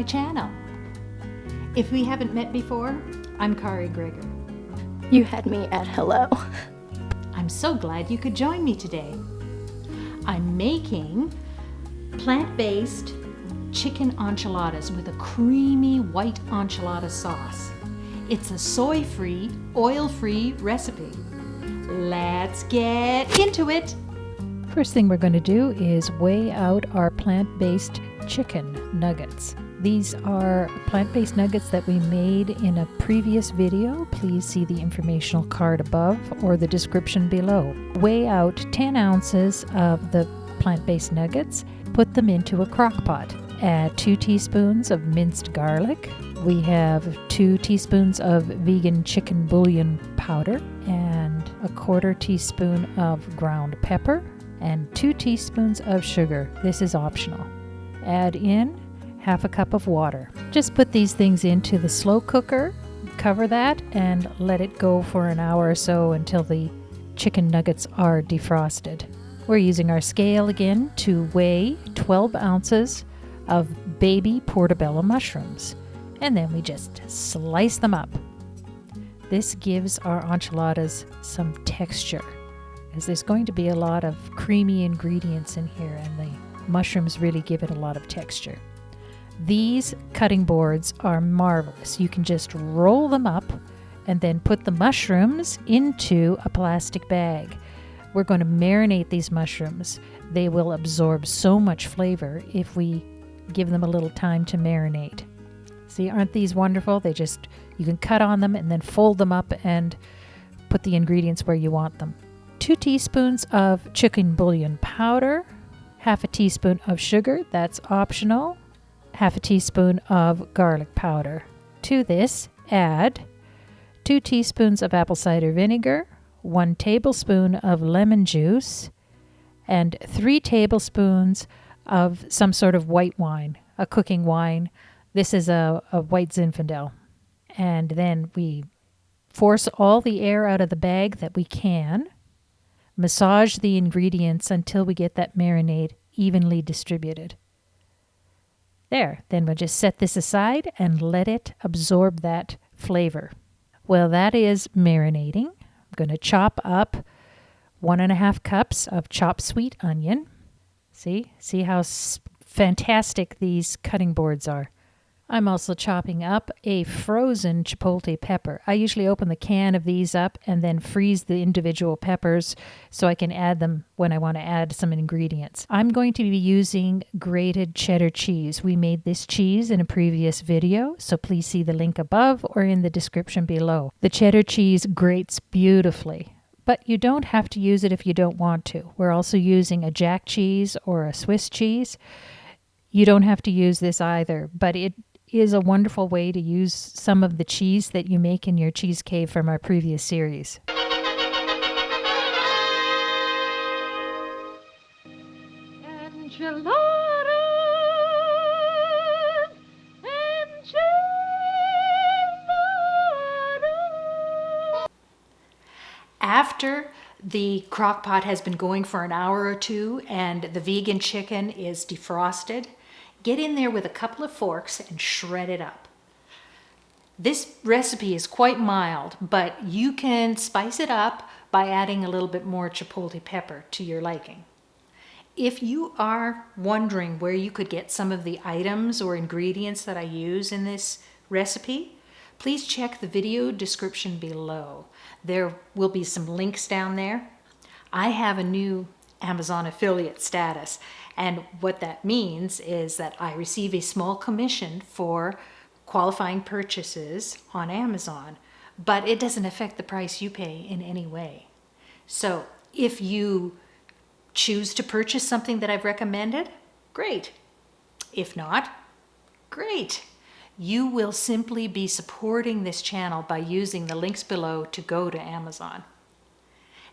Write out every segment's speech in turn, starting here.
channel. If we haven't met before, I'm Kari Gregor. You had me at hello. I'm so glad you could join me today. I'm making plant-based chicken enchiladas with a creamy white enchilada sauce. It's a soy-free, oil-free recipe. Let's get into it. First thing we're going to do is weigh out our plant-based chicken nuggets. These are plant-based nuggets that we made in a previous video. Please see the informational card above or the description below. Weigh out 10 ounces of the plant-based nuggets. Put them into a crock pot. Add 2 teaspoons of minced garlic. We have 2 teaspoons of vegan chicken bouillon powder and a 1/4 teaspoon of ground pepper and 2 teaspoons of sugar. This is optional. Add in 1/2 cup of water. Just put these things into the slow cooker, cover that, and let it go for an hour or so until the chicken nuggets are defrosted. We're using our scale again to weigh 12 ounces of baby portobello mushrooms, and then we just slice them up. This gives our enchiladas some texture, as there's going to be a lot of creamy ingredients in here, and the mushrooms really give it a lot of texture. These cutting boards are marvelous. You can just roll them up and then put the mushrooms into a plastic bag. We're going to marinate these mushrooms. They will absorb so much flavor if we give them a little time to marinate. See, aren't these wonderful? You can cut on them and then fold them up and put the ingredients where you want them. 2 teaspoons of chicken bouillon powder, 1/2 teaspoon of sugar, that's optional, 1/2 teaspoon of garlic powder. To this, add 2 teaspoons of apple cider vinegar, 1 tablespoon of lemon juice, and 3 tablespoons of some sort of white wine, a cooking wine. This is a white Zinfandel. And then we force all the air out of the bag that we can. Massage the ingredients until we get that marinade evenly distributed. There, then we'll just set this aside and let it absorb that flavor. Well, that is marinating. I'm going to chop up 1.5 cups of chopped sweet onion. See how fantastic these cutting boards are. I'm also chopping up a frozen chipotle pepper. I usually open the can of these up and then freeze the individual peppers so I can add them when I want to add some ingredients. I'm going to be using grated cheddar cheese. We made this cheese in a previous video, so please see the link above or in the description below. The cheddar cheese grates beautifully, but you don't have to use it if you don't want to. We're also using a jack cheese or a Swiss cheese. You don't have to use this either, but it is a wonderful way to use some of the cheese that you make in your cheese cave from our previous series. Enchiladas, enchiladas. After the crock pot has been going for an hour or two and the vegan chicken is defrosted, get in there with a couple of forks and shred it up. This recipe is quite mild, but you can spice it up by adding a little bit more chipotle pepper to your liking. If you are wondering where you could get some of the items or ingredients that I use in this recipe, please check the video description below. There will be some links down there. I have a new Amazon affiliate status, and what that means is that I receive a small commission for qualifying purchases on Amazon, but it doesn't affect the price you pay in any way. So if you choose to purchase something that I've recommended, great. If not, great. You will simply be supporting this channel by using the links below to go to Amazon.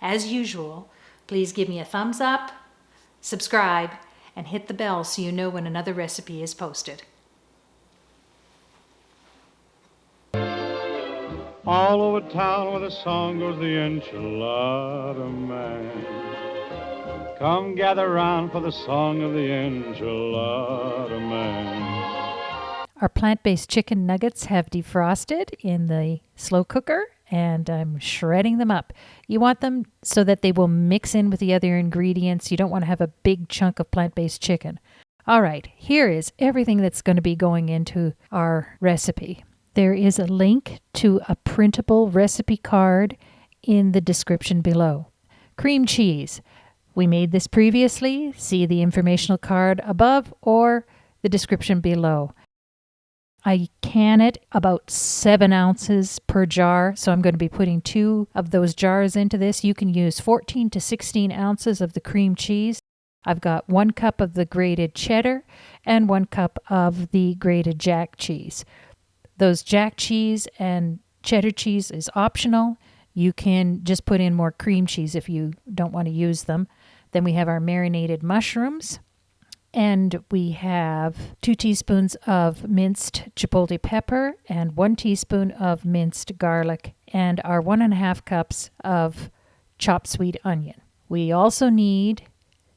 As usual, please give me a thumbs up, subscribe, and hit the bell so you know when another recipe is posted. All over town where the song goes, the enchilada man. Come gather round for the song of the enchilada man. Our plant-based chicken nuggets have defrosted in the slow cooker, and I'm shredding them up. You want them so that they will mix in with the other ingredients. You don't want to have a big chunk of plant-based chicken. All right, here is everything that's going to be going into our recipe. There is a link to a printable recipe card in the description below. Cream cheese. We made this previously. See the informational card above or the description below. I can it about 7 ounces per jar, so I'm going to be putting 2 of those jars into this. You can use 14 to 16 ounces of the cream cheese. I've got 1 cup of the grated cheddar and 1 cup of the grated jack cheese. Those jack cheese and cheddar cheese is optional. You can just put in more cream cheese if you don't want to use them. Then we have our marinated mushrooms. And we have 2 teaspoons of minced chipotle pepper and 1 teaspoon of minced garlic and our 1.5 cups of chopped sweet onion. We also need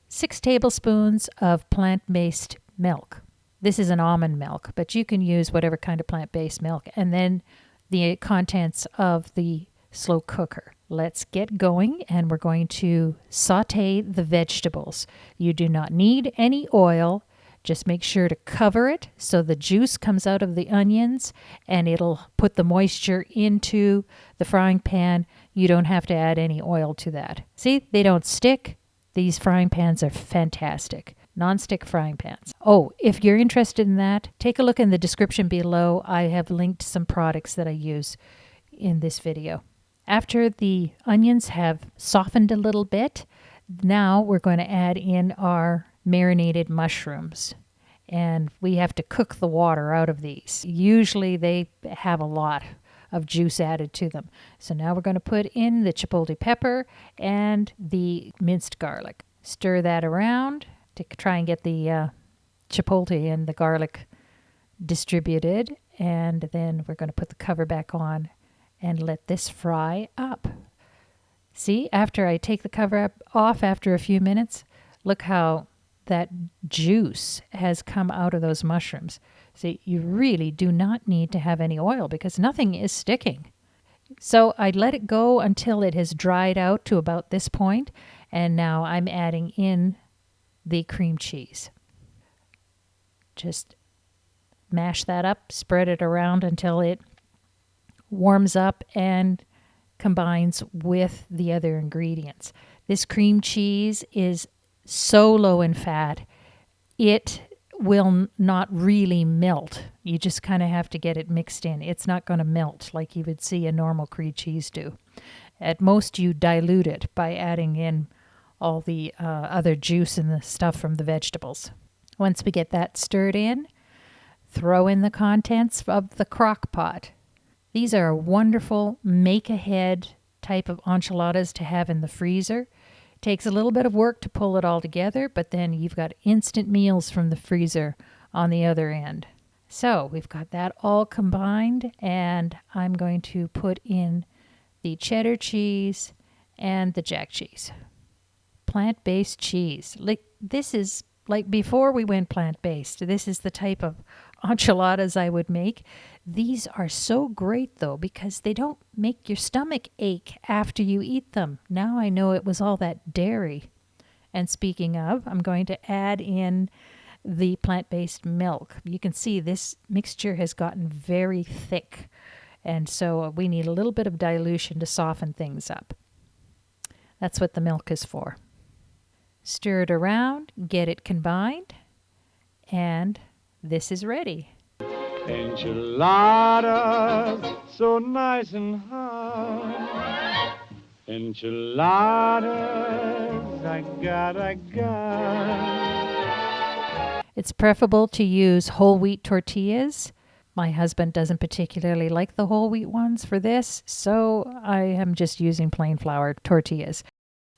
6 tablespoons of plant-based milk. This is an almond milk, but you can use whatever kind of plant-based milk. And then the contents of the slow cooker. Let's get going, and we're going to saute the vegetables. You do not need any oil. Just make sure to cover it so the juice comes out of the onions and it'll put the moisture into the frying pan. You don't have to add any oil to that. See, they don't stick. These frying pans are fantastic. Non-stick frying pans. Oh, if you're interested in that, take a look in the description below. I have linked some products that I use in this video. After the onions have softened a little bit, now we're going to add in our marinated mushrooms. And we have to cook the water out of these. Usually they have a lot of juice added to them. So now we're going to put in the chipotle pepper and the minced garlic. Stir that around to try and get the chipotle and the garlic distributed. And then we're going to put the cover back on and let this fry up. See, after I take the cover off after a few minutes, look how that juice has come out of those mushrooms. See, you really do not need to have any oil because nothing is sticking. So I let it go until it has dried out to about this point, and now I'm adding in the cream cheese. Just mash that up, spread it around until it warms up and combines with the other ingredients. This cream cheese is so low in fat, it will not really melt. You just kind of have to get it mixed in. It's not going to melt like you would see a normal cream cheese do. At most, you dilute it by adding in all the other juice and the stuff from the vegetables. Once we get that stirred in, throw in the contents of the crock pot. These are a wonderful make-ahead type of enchiladas to have in the freezer. It takes a little bit of work to pull it all together, but then you've got instant meals from the freezer on the other end. So we've got that all combined, and I'm going to put in the cheddar cheese and the jack cheese. Plant-based cheese. This is like before we went plant-based. This is the type of enchiladas I would make. These are so great though because they don't make your stomach ache after you eat them. Now I know it was all that dairy. And speaking of, I'm going to add in the plant-based milk. You can see this mixture has gotten very thick, and so we need a little bit of dilution to soften things up. That's what the milk is for. Stir it around, get it combined, and this is ready. Enchiladas, so nice and hot. Enchiladas, I got. It's preferable to use whole wheat tortillas. My husband doesn't particularly like the whole wheat ones for this, so I am just using plain flour tortillas.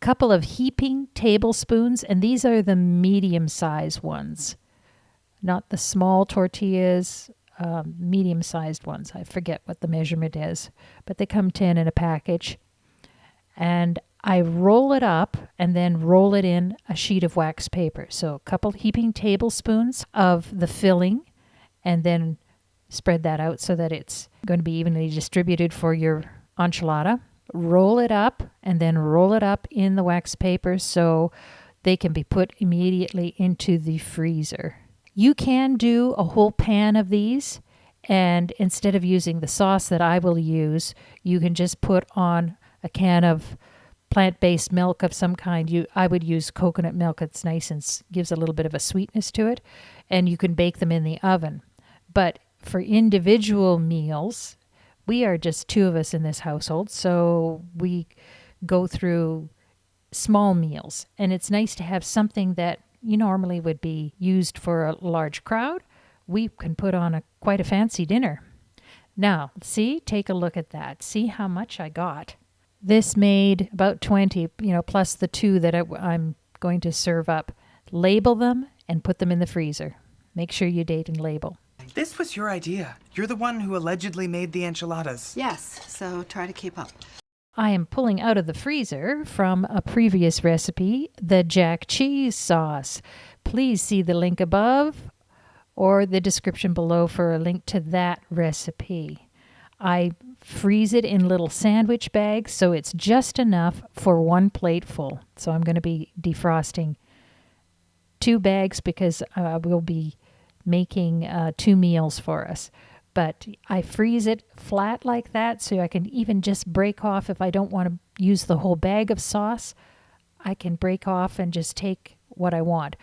A couple of heaping tablespoons, and these are the medium-sized ones, not the small tortillas, medium-sized ones. I forget what the measurement is, but they come 10 in a package. And I roll it up and then roll it in a sheet of wax paper. So a couple heaping tablespoons of the filling, and then spread that out so that it's going to be evenly distributed for your enchilada. Roll it up and then roll it up in the wax paper so they can be put immediately into the freezer. You can do a whole pan of these, and instead of using the sauce that I will use, you can just put on a can of plant-based milk of some kind. I would use coconut milk. It's nice and gives a little bit of a sweetness to it, and you can bake them in the oven. But for individual meals, we are just 2 of us in this household, so we go through small meals, and it's nice to have something that you normally would be used for a large crowd. We can put on quite a fancy dinner. Now, see, take a look at that. See how much I got. This made about 20, plus the 2 that I'm going to serve up. Label them and put them in the freezer. Make sure you date and label. This was your idea. You're the one who allegedly made the enchiladas. Yes, so try to keep up. I am pulling out of the freezer from a previous recipe, the jack cheese sauce. Please see the link above or the description below for a link to that recipe. I freeze it in little sandwich bags so it's just enough for 1 plate full. So I'm going to be defrosting 2 bags because we'll be making 2 meals for us. But I freeze it flat like that so I can even just break off if I don't want to use the whole bag of sauce. I can break off and just take what I want.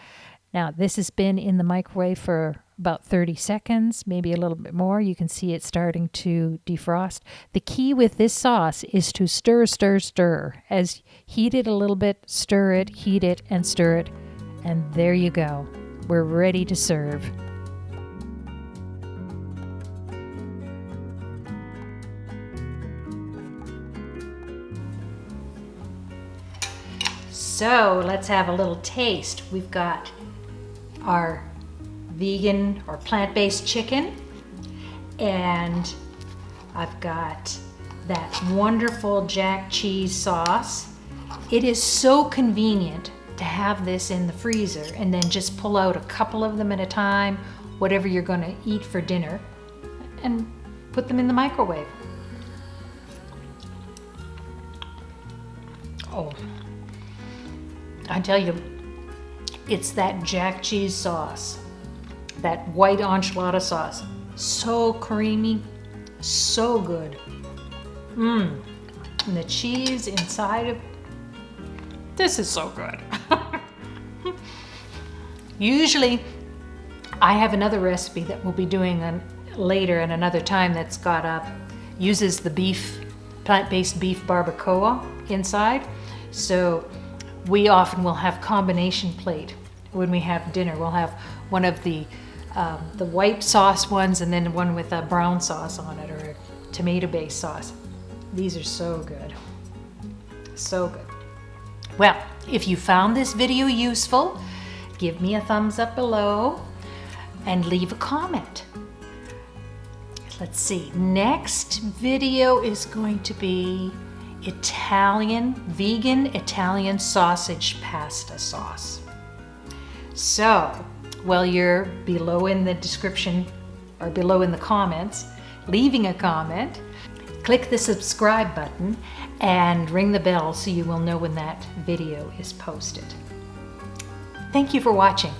Now, this has been in the microwave for about 30 seconds, maybe a little bit more. You can see it starting to defrost. The key with this sauce is to stir, stir, stir. As heat it a little bit, stir it, heat it, and stir it. And there you go. We're ready to serve. So let's have a little taste. We've got our vegan or plant-based chicken, and I've got that wonderful jack cheese sauce. It is so convenient to have this in the freezer and then just pull out a couple of them at a time, whatever you're going to eat for dinner, and put them in the microwave. Oh, I tell you, it's that jack cheese sauce, that white enchilada sauce. So creamy, so good. And the cheese inside of this is so good. Usually, I have another recipe that we'll be doing later at another time that's uses the plant-based beef barbacoa inside. So we often will have combination plate when we have dinner. We'll have one of the white sauce ones and then one with a brown sauce on it or a tomato-based sauce. These are so good. So good. Well, if you found this video useful, give me a thumbs up below and leave a comment. Let's see, next video is going to be vegan Italian sausage pasta sauce. So, while you're below in the description or below in the comments, leaving a comment, click the subscribe button and ring the bell so you will know when that video is posted. Thank you for watching.